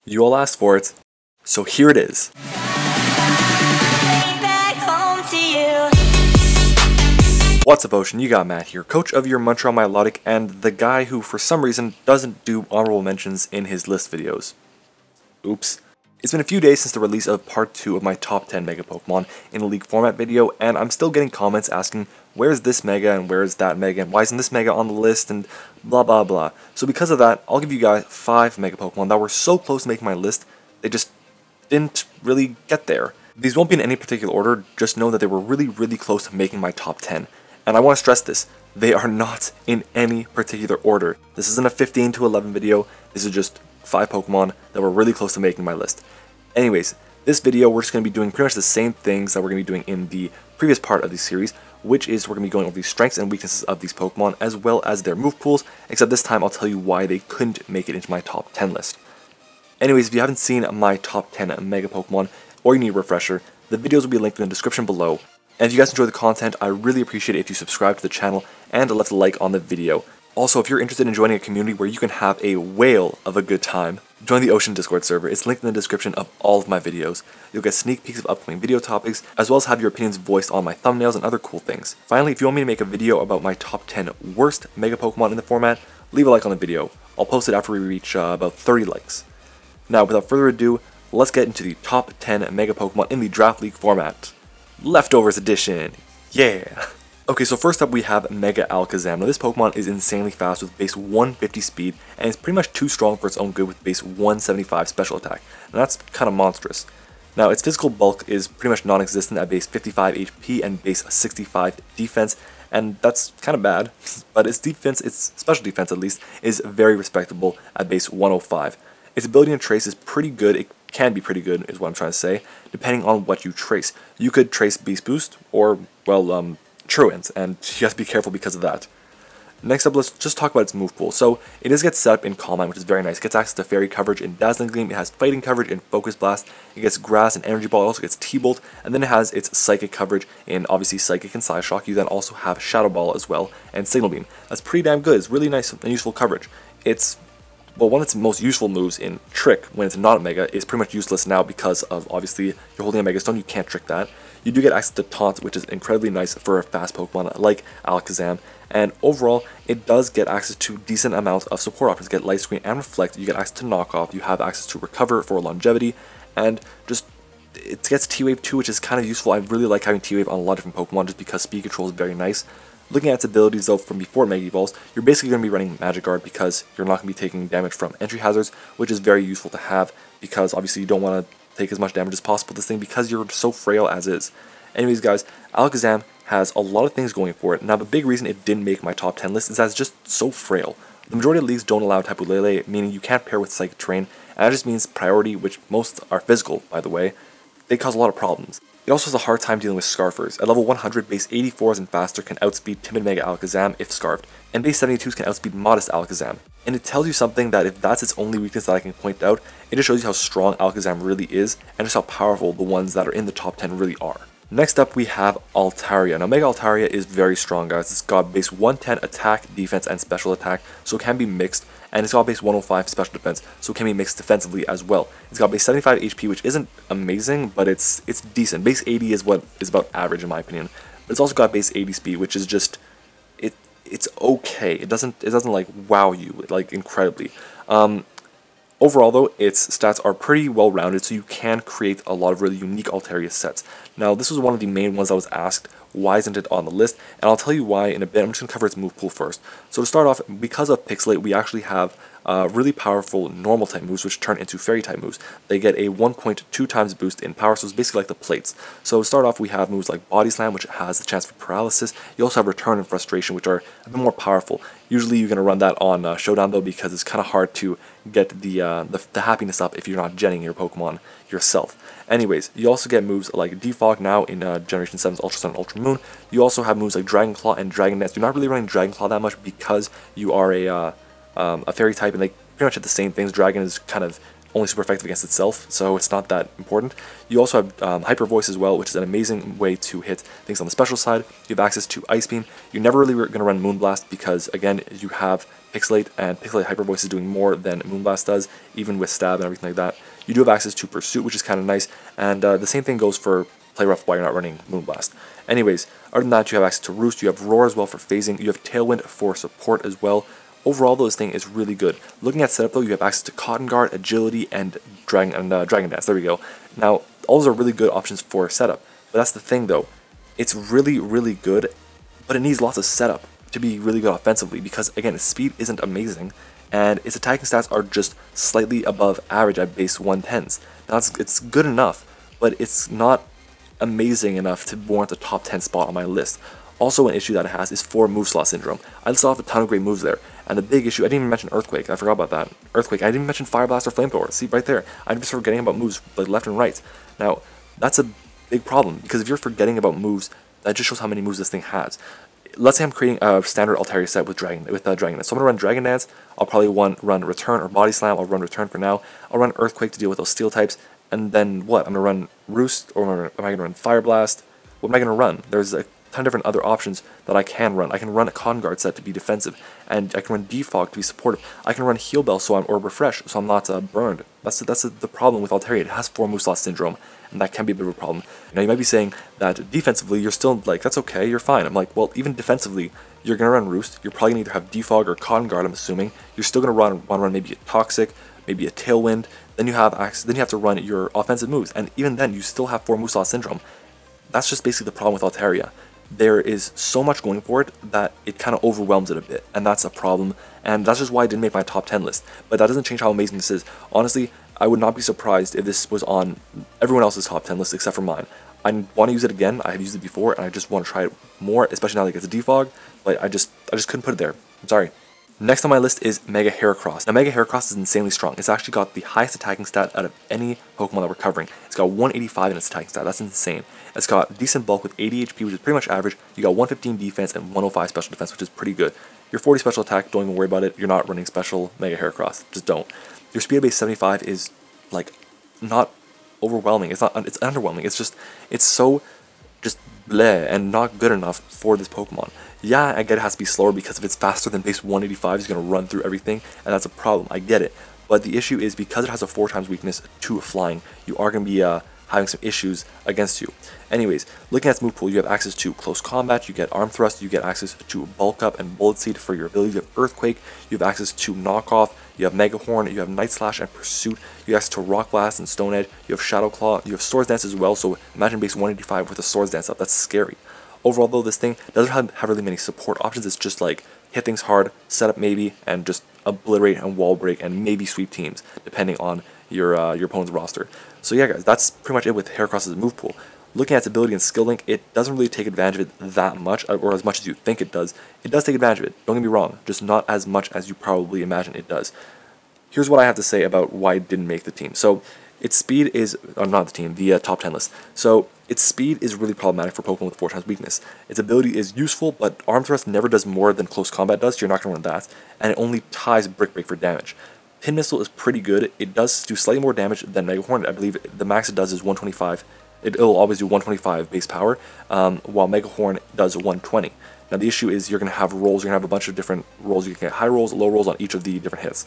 You all asked for it, so here it is. What's up, Ocean? You got Matt here, coach of your Montreal Milotic and the guy who for some reason doesn't do honorable mentions in his list videos. Oops. It's been a few days since the release of part 2 of my top 10 Mega Pokemon in a League format video, and I'm still getting comments asking where's this Mega and where's that Mega and why isn't this Mega on the list and blah blah blah. So because of that, I'll give you guys 5 Mega Pokemon that were so close to making my list, they just didn't really get there. These won't be in any particular order, just know that they were really close to making my top 10. And I want to stress this, they are not in any particular order. This isn't a 15 to 11 video, this is just 5 Pokemon that were really close to making my list. Anyways, this video we're just going to be doing pretty much the same things that we're going to be doing in the previous part of the series, which is we're going to be going over the strengths and weaknesses of these Pokemon as well as their move pools, except this time I'll tell you why they couldn't make it into my top 10 list. Anyways, if you haven't seen my top 10 Mega Pokemon or you need a refresher, the videos will be linked in the description below. And if you guys enjoy the content, I really appreciate it if you subscribe to the channel and left a like on the video. Also, if you're interested in joining a community where you can have a whale of a good time, join the Ocean Discord server. It's linked in the description of all of my videos. You'll get sneak peeks of upcoming video topics, as well as have your opinions voiced on my thumbnails and other cool things. Finally, if you want me to make a video about my top 10 worst Mega Pokemon in the format, leave a like on the video. I'll post it after we reach about 30 likes. Now, without further ado, let's get into the top 10 Mega Pokemon in the Draft League format. Leftovers edition! Yeah! Okay, so first up we have Mega Alakazam. Now this Pokemon is insanely fast with base 150 speed, and it's pretty much too strong for its own good with base 175 special attack, and that's kind of monstrous. Now its physical bulk is pretty much non-existent at base 55 HP and base 65 defense, and that's kind of bad, but its defense, its special defense at least, is very respectable at base 105. Its ability to trace is pretty good. It can be pretty good is what I'm trying to say, depending on what you trace. You could trace Beast Boost or, well, Truant, and you have to be careful because of that. Next up, let's just talk about its move pool. So, it does get set up in Calm Mind, which is very nice. It gets access to Fairy coverage in Dazzling Gleam, it has Fighting coverage in Focus Blast, it gets Grass and Energy Ball, it also gets T-Bolt, and then it has its Psychic coverage in, obviously, Psychic and Psyshock. You then also have Shadow Ball as well, and Signal Beam. That's pretty damn good. It's really nice and useful coverage. It's, well, one of its most useful moves in Trick, when it's not a Mega, is pretty much useless now because of, obviously, you're holding a Mega Stone, you can't trick that. You do get access to Taunt, which is incredibly nice for a fast Pokemon like Alakazam, and overall, it does get access to decent amounts of support options. You get Light Screen and Reflect, you get access to Knockoff, you have access to Recover for longevity, and just, it gets T-Wave too, which is kind of useful. I really like having T-Wave on a lot of different Pokemon just because speed control is very nice. Looking at its abilities though from before Mega Evolves, you're basically going to be running Magic Guard because you're not going to be taking damage from entry hazards, which is very useful to have because obviously you don't want to take as much damage as possible with this thing because you're so frail as is. Anyways guys, Alakazam has a lot of things going for it. Now the big reason it didn't make my top 10 list is that it's just so frail. The majority of leagues don't allow Tapu Lele, meaning you can't pair with Psychic Terrain, and that just means priority, which most are physical by the way, they cause a lot of problems. It also has a hard time dealing with Scarfers. At level 100, base 84s and faster can outspeed Timid Mega Alakazam if Scarfed, and base 72s can outspeed Modest Alakazam. And it tells you something that if that's its only weakness that I can point out, it just shows you how strong Alakazam really is, and just how powerful the ones that are in the top 10 really are. Next up we have Altaria. Now Mega Altaria is very strong guys. It's got base 110 attack, defense, and special attack, so it can be mixed, and it's got base 105 special defense, so it can be mixed defensively as well. It's got base 75 HP, which isn't amazing, but it's decent. Base 80 is what is about average in my opinion. But it's also got base 80 speed, which is just it's okay. It doesn't like wow you like incredibly. Overall though, its stats are pretty well rounded, so you can create a lot of really unique Altaria sets. Now this was one of the main ones I was asked, why isn't it on the list? And I'll tell you why in a bit. I'm just going to cover its move pool first. So to start off, because of Pixelate, we actually have really powerful normal type moves which turn into fairy type moves. They get a 1.2 times boost in power, so it's basically like the plates. So to start off, we have moves like Body Slam, which has the chance for paralysis. You also have Return and Frustration, which are a bit more powerful. Usually you're going to run that on Showdown though, because it's kind of hard to get the happiness up if you're not genning your Pokemon yourself. Anyways, you also get moves like Defog now in Generation 7's Ultra Sun and Ultra Moon. You also have moves like Dragon Claw and Dragon Dance. You're not really running Dragon Claw that much because you are a fairy type, and they pretty much have the same things. Dragon is kind of only super effective against itself, so it's not that important. You also have Hyper Voice as well, which is an amazing way to hit things on the special side. You have access to Ice Beam. You're never really going to run Moonblast because, again, you have Pixelate, and Pixelate Hyper Voice is doing more than Moonblast does, even with Stab and everything like that. You do have access to Pursuit, which is kind of nice, and the same thing goes for Play Rough while you're not running Moonblast. Anyways, other than that, you have access to Roost, you have Roar as well for phasing, you have Tailwind for support as well. Overall, though, this thing is really good. Looking at setup, though, you have access to Cotton Guard, Agility, and Dragon Dance. There we go. Now, all those are really good options for setup. But that's the thing, though. It's really, really good, but it needs lots of setup to be really good offensively because, again, its speed isn't amazing, and its attacking stats are just slightly above average at base 110s. Now, it's good enough, but it's not amazing enough to warrant a top 10 spot on my list. Also, an issue that it has is 4 move slot syndrome. I listed off a ton of great moves there, and the big issue, I didn't even mention Earthquake, I forgot about that. Earthquake, I didn't even mention Fire Blast or Flamethrower, see right there. I'm just forgetting about moves like left and right. Now, that's a big problem, because if you're forgetting about moves, that just shows how many moves this thing has. Let's say I'm creating a standard Altaria set with Dragon Dance. So I'm going to run Dragon Dance, I'll probably run Return or Body Slam, I'll run Return for now, I'll run Earthquake to deal with those Steel types, and then what? I'm going to run Roost, or am I going to run Fire Blast? What am I going to run? There's a ton of different other options that I can run. I can run a Cotton Guard set to be defensive, and I can run Defog to be supportive. I can run Heal Bell or Refresh so I'm not burned. That's the problem with Altaria. It has 4 move slot syndrome, and that can be a bit of a problem. Now you might be saying that defensively you're still like, that's okay, you're fine. I'm like, well, even defensively, you're going to run Roost. You're probably going to either have Defog or Cotton Guard, I'm assuming. You're still going to want to run maybe a Toxic, maybe a Tailwind. Then you have to run your offensive moves, and even then you still have 4 move slot syndrome. That's just basically the problem with Altaria. There is so much going for it that it kind of overwhelms it a bit, and that's a problem, and that's just why I didn't make my top 10 list. But that doesn't change how amazing this is. Honestly, I would not be surprised if this was on everyone else's top 10 list except for mine. I want to use it again. I have used it before, and I just want to try it more, especially now that it gets a defog, but I just couldn't put it there. I'm sorry. Next on my list is Mega Heracross. Now, Mega Heracross is insanely strong. It's actually got the highest attacking stat out of any Pokemon that we're covering. It's got 185 in its attacking stat. That's insane. It's got decent bulk with 80 HP, which is pretty much average. You got 115 defense and 105 special defense, which is pretty good. Your 40 special attack, don't even worry about it. You're not running special Mega Heracross. Just don't. Your speed base 75 is, like, not overwhelming. It's underwhelming. It's so just bleh and not good enough for this Pokemon. Yeah, I get it has to be slower because if it's faster than base 185, it's going to run through everything, and that's a problem. I get it. But the issue is because it has a 4x weakness to flying, you are going to be having some issues against you. Anyways, looking at its move pool, you have access to Close Combat, you get Arm Thrust, you get access to Bulk Up and Bullet Seed for your ability, you have Earthquake, you have access to Knockoff, you have Mega Horn, you have Night Slash and Pursuit, you have access to Rock Blast and Stone Edge, you have Shadow Claw, you have Swords Dance as well, so imagine base 185 with a Swords Dance up, that's scary. Overall though, this thing doesn't have really many support options. It's just like hit things hard, set up maybe, and just obliterate and wall break and maybe sweep teams depending on your opponent's roster. So yeah guys, that's pretty much it with Heracross's move pool. Looking at its ability and skill link, it doesn't really take advantage of it that much, or as much as you think it does. It does take advantage of it, don't get me wrong, just not as much as you probably imagine it does. Here's what I have to say about why it didn't make the team. So its speed is, not the team, the top 10 list. So its speed is really problematic for Pokemon with 4x weakness. Its ability is useful, but Arm Thrust never does more than Close Combat does, so you're not going to run that, and it only ties Brick Break for damage. Pin Missile is pretty good. It does do slightly more damage than Mega Horn. I believe the max it does is 125. It'll always do 125 base power, while Mega Horn does 120. Now the issue is you're going to have rolls, you're going to have a bunch of different rolls. You can get high rolls, low rolls on each of the different hits.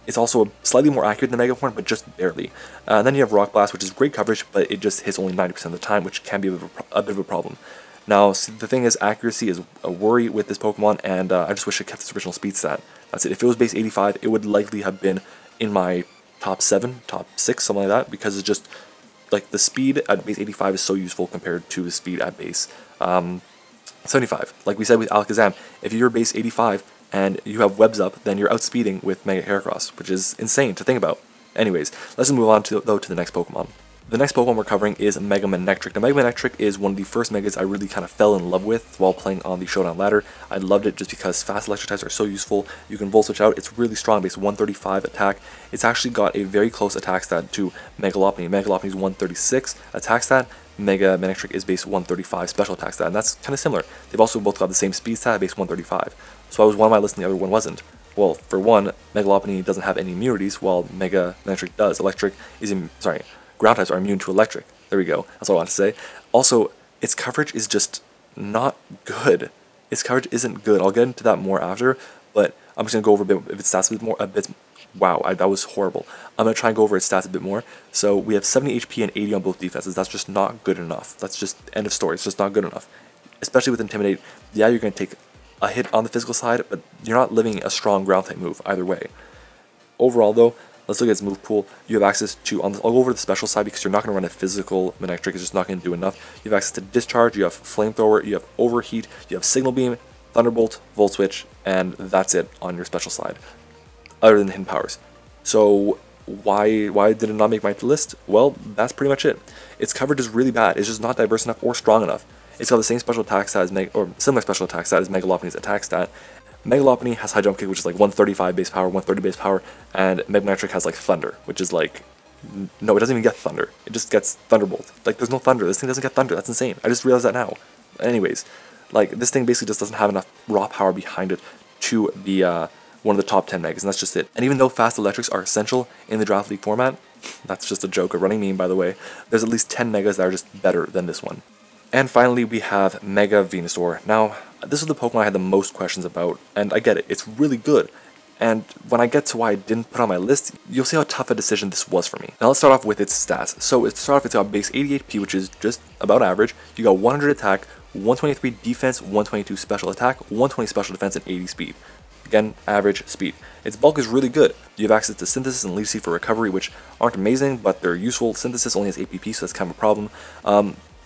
It's also slightly more accurate than Mega Horn, but just barely. Then you have Rock Blast, which is great coverage, but it just hits only 90% of the time, which can be a bit of a problem. Now, see, the thing is, accuracy is a worry with this Pokemon, and I just wish it kept its original speed stat. That's it. If it was base 85, it would likely have been in my top 7, top 6, something like that, because it's just, like, the speed at base 85 is so useful compared to the speed at base 75. Like we said with Alakazam, if you're base 85, and you have webs up, then you're outspeeding with Mega Heracross, which is insane to think about. Anyways, let's move on to the next Pokemon. The next Pokemon we're covering is Mega Manectric. Now, Mega Manectric is one of the first Megas I really kind of fell in love with while playing on the Showdown ladder. I loved it just because fast electric types are so useful. You can Volt Switch out. It's really strong, base 135 attack. It's actually got a very close attack stat to Mega Lopunny. Mega Lopunny is 136 attack stat. Mega Manectric is base 135 special attack stat, and that's kind of similar. They've also both got the same speed stat, base 135. So I was one on my list and the other one wasn't. Well, for one, Mega Lopunny doesn't have any immunities, while Mega Manectric does. Ground types are immune to electric. There we go. That's all I want to say. Also, its coverage is just not good. Its coverage isn't good. I'll get into that more after, but I'm just gonna go over a bit of its stats a bit more. Wow, that was horrible. I'm gonna try and go over its stats a bit more. So we have 70 HP and 80 on both defenses. That's just not good enough. That's just end of story. It's just not good enough. Especially with Intimidate. Yeah, you're gonna take a hit on the physical side, but you're not living a strong ground type move either way. Overall though, let's look at its move pool. You have access to, I'll go over the special side because you're not going to run a physical Manectric, it's just not going to do enough. You have access to Discharge, you have Flamethrower, you have Overheat, you have Signal Beam, Thunderbolt, Volt Switch, and that's it on your special side, other than the hidden powers. So why did it not make my list? Well, that's pretty much it. Its coverage is really bad, it's just not diverse enough or strong enough. It's got the same special attack stat as similar special attack stat as Mega Lopunny's attack stat. Mega Lopunny has High Jump Kick, which is like 135 base power, 130 base power, and Mega Manectric has like Thunder, which is like, no, it doesn't even get Thunder. It just gets Thunderbolt. Like, there's no Thunder. This thing doesn't get Thunder. That's insane. I just realized that now. Anyways, like, this thing basically just doesn't have enough raw power behind it to be one of the top 10 megas, and that's just it. And even though fast electrics are essential in the Draft League format, that's just a joke, a running meme by the way, there's at least 10 megas that are just better than this one. And finally, we have Mega Venusaur. Now, this is the Pokemon I had the most questions about, and I get it, it's really good. And when I get to why I didn't put on my list, you'll see how tough a decision this was for me. Now let's start off with its stats. So to start off, it's got base 88 HP, which is just about average. You got 100 attack, 123 defense, 122 special attack, 120 special defense, and 80 speed. Again, average speed. Its bulk is really good. You have access to Synthesis and Leaf Seed for recovery, which aren't amazing, but they're useful. Synthesis only has APP, so that's kind of a problem.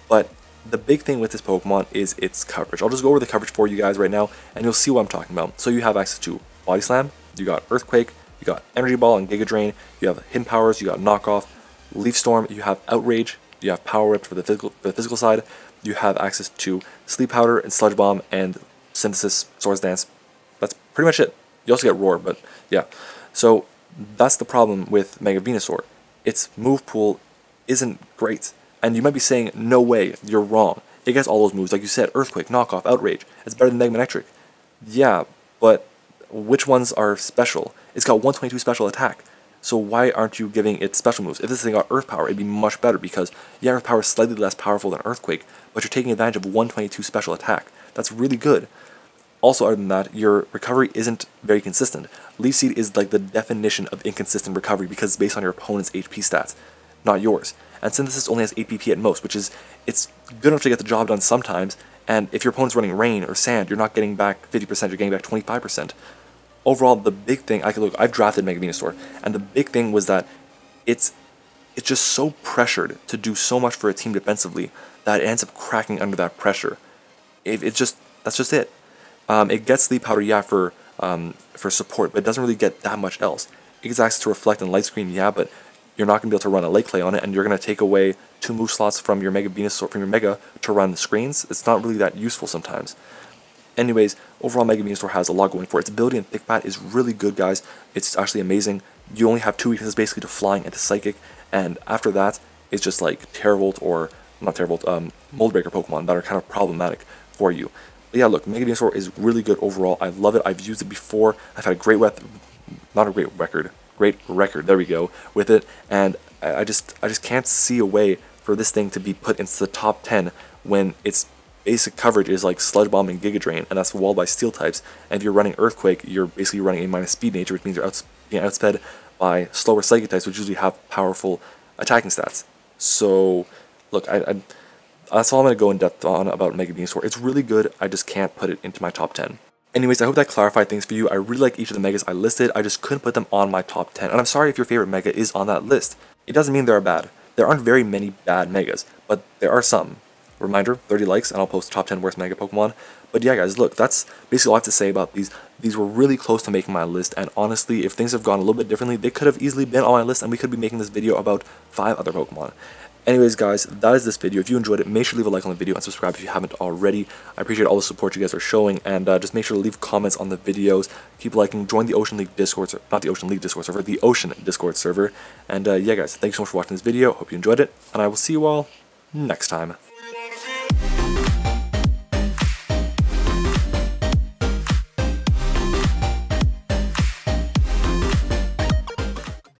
But the big thing with this Pokemon is its coverage. I'll just go over the coverage for you guys right now, and you'll see what I'm talking about. So you have access to Body Slam, you got Earthquake, you got Energy Ball and Giga Drain, you have Hidden Powers, you got Knockoff, Leaf Storm, you have Outrage, you have Power Whip for the physical side, you have access to Sleep Powder and Sludge Bomb and Synthesis, Swords Dance. That's pretty much it. You also get Roar, but yeah. So that's the problem with Mega Venusaur. Its move pool isn't great. And you might be saying, no way, you're wrong. It gets all those moves, like you said, Earthquake, Knockoff, Outrage. It's better than Mega Manectric. Yeah, but which ones are special? It's got 122 special attack. So why aren't you giving it special moves? If this thing got Earth Power, it'd be much better because, yeah, Earth Power is slightly less powerful than Earthquake, but you're taking advantage of 122 special attack. That's really good. Also, other than that, your recovery isn't very consistent. Leaf Seed is like the definition of inconsistent recovery because it's based on your opponent's HP stats, not yours. And Synthesis only has APP at most, which is, it's good enough to get the job done sometimes, and if your opponent's running Rain or Sand, you're not getting back 50%, you're getting back 25%. Overall, the big thing, I've drafted Mega Venusaur, and the big thing was that it's just so pressured to do so much for a team defensively that it ends up cracking under that pressure. That's just it. It gets Sleep Powder, yeah, for support, but it doesn't really get that much else. It gets access to Reflect and Light Screen, yeah, but you're not going to be able to run a Lake Clay on it, and you're going to take away 2 move slots from your Mega Venusaur, from your Mega, to run screens. It's not really that useful sometimes. Anyways, overall Mega Venusaur has a lot going for it. Its ability in Thick Bat is really good, guys. It's actually amazing. You only have 2 weaknesses basically to Flying and to Psychic, and after that, it's just like Terravolt, or, not Terravolt, Mold Breaker Pokemon that are kind of problematic for you. But yeah, look, Mega Venusaur is really good overall. I love it. I've used it before. I've had a great record, there we go, with it, and I just can't see a way for this thing to be put into the top 10 when its basic coverage is like Sludge Bomb and Giga Drain, and that's walled by Steel types, and if you're running Earthquake, you're basically running A- speed nature, which means you're being outsped by slower Psychic types, which usually have powerful attacking stats. So, look, that's all I'm going to go in depth on about Mega Venusaur. It's really good, I just can't put it into my top 10. Anyways, I hope that clarified things for you. I really like each of the megas I listed, I just couldn't put them on my top 10, and I'm sorry if your favorite mega is on that list. It doesn't mean they're bad. There aren't very many bad megas, but there are some. Reminder, 30 likes, and I'll post top 10 worst mega Pokemon. But yeah, guys, look, that's basically all I have to say about these. These were really close to making my list, and honestly, if things have gone a little bit differently, they could have easily been on my list, and we could be making this video about 5 other Pokemon. Anyways, guys, that is this video. If you enjoyed it, make sure to leave a like on the video and subscribe if you haven't already. I appreciate all the support you guys are showing, and just make sure to leave comments on the videos. Keep liking, join the Ocean League Discord server, not the Ocean League Discord server, the Ocean Discord server. And yeah, guys, thanks so much for watching this video. Hope you enjoyed it, and I will see you all next time.